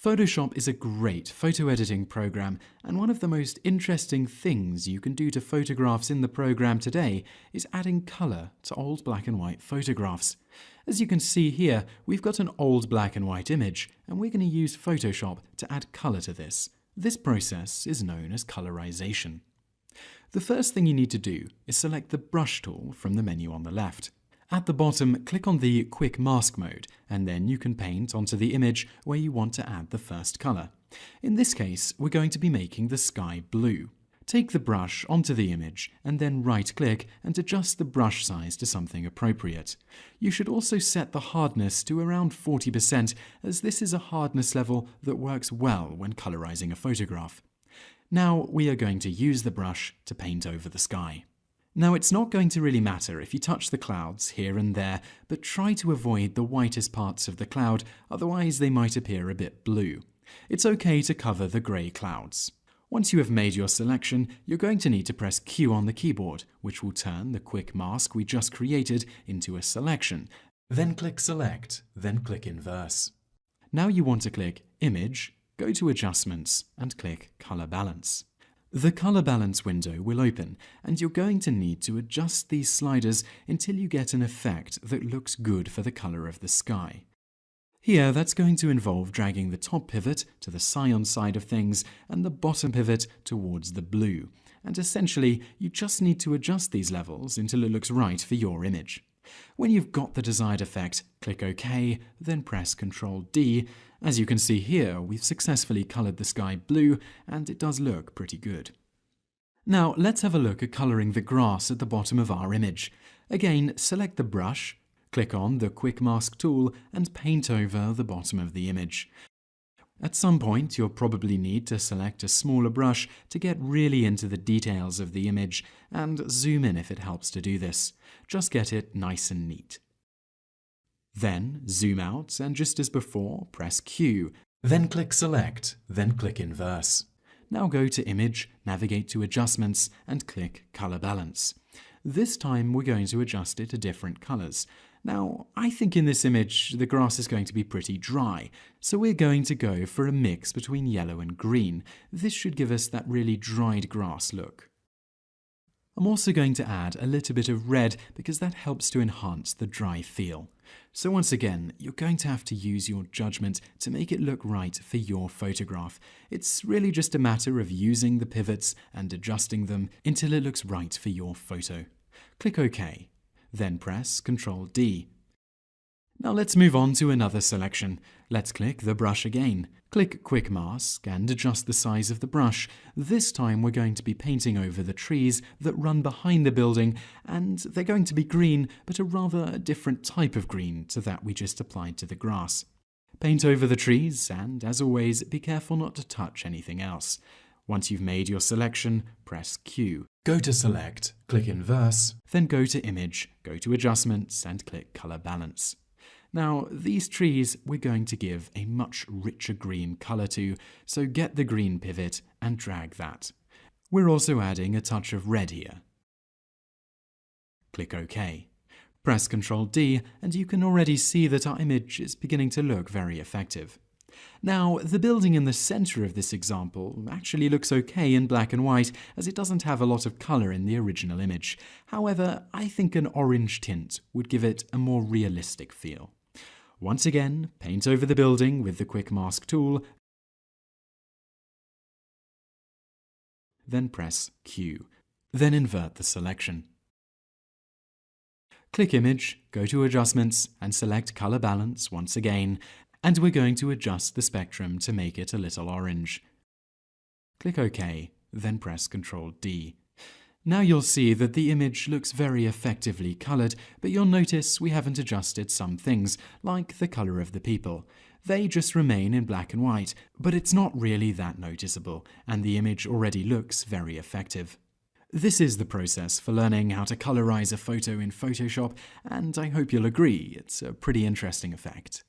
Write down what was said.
Photoshop is a great photo editing program, and one of the most interesting things you can do to photographs in the program today is adding color to old black and white photographs. As you can see here, we've got an old black and white image, and we're going to use Photoshop to add color to this. This process is known as colorization. The first thing you need to do is select the brush tool from the menu on the left. At the bottom, click on the Quick Mask mode, and then you can paint onto the image where you want to add the first color. In this case, we're going to be making the sky blue. Take the brush onto the image, and then right-click and adjust the brush size to something appropriate. You should also set the hardness to around 40%, as this is a hardness level that works well when colorizing a photograph. Now we are going to use the brush to paint over the sky. Now, it's not going to really matter if you touch the clouds here and there, but try to avoid the whitest parts of the cloud, otherwise they might appear a bit blue. It's okay to cover the grey clouds. Once you have made your selection, you're going to need to press Q on the keyboard, which will turn the quick mask we just created into a selection. Then click Select, then click Inverse. Now you want to click Image, go to Adjustments, and click Color Balance. The Color Balance window will open, and you're going to need to adjust these sliders until you get an effect that looks good for the color of the sky. Here, that's going to involve dragging the top pivot to the cyan side of things and the bottom pivot towards the blue. And essentially, you just need to adjust these levels until it looks right for your image. When you've got the desired effect, click OK, then press Ctrl D. As you can see here, we've successfully colored the sky blue, and it does look pretty good. Now, let's have a look at coloring the grass at the bottom of our image. Again, select the brush, click on the Quick Mask tool, and paint over the bottom of the image. At some point, you'll probably need to select a smaller brush to get really into the details of the image, and zoom in if it helps to do this. Just get it nice and neat. Then zoom out, and just as before, press Q. Then click Select, then click Inverse. Now go to Image, navigate to Adjustments, and click Color Balance. This time we're going to adjust it to different colors. Now, I think in this image the grass is going to be pretty dry, so we're going to go for a mix between yellow and green. This should give us that really dried grass look. I'm also going to add a little bit of red because that helps to enhance the dry feel. So once again, you're going to have to use your judgment to make it look right for your photograph. It's really just a matter of using the pivots and adjusting them until it looks right for your photo. Click OK, then press Ctrl D. Now let's move on to another selection. Let's click the brush again. Click Quick Mask and adjust the size of the brush. This time we're going to be painting over the trees that run behind the building, and they're going to be green, but a rather different type of green to that we just applied to the grass. Paint over the trees, and as always, be careful not to touch anything else. Once you've made your selection, press Q. Go to Select, click Inverse, then go to Image, go to Adjustments, and click Color Balance. Now, these trees we're going to give a much richer green color to, so get the green pivot and drag that. We're also adding a touch of red here. Click OK. Press Ctrl D, and you can already see that our image is beginning to look very effective. Now, the building in the center of this example actually looks okay in black and white, as it doesn't have a lot of color in the original image. However, I think an orange tint would give it a more realistic feel. Once again, paint over the building with the Quick Mask tool, then press Q. Then invert the selection. Click Image, go to Adjustments, and select Color Balance once again, and we're going to adjust the spectrum to make it a little orange. Click OK, then press Ctrl D. Now you'll see that the image looks very effectively colored, but you'll notice we haven't adjusted some things, like the color of the people. They just remain in black and white, but it's not really that noticeable, and the image already looks very effective. This is the process for learning how to colorize a photo in Photoshop, and I hope you'll agree it's a pretty interesting effect.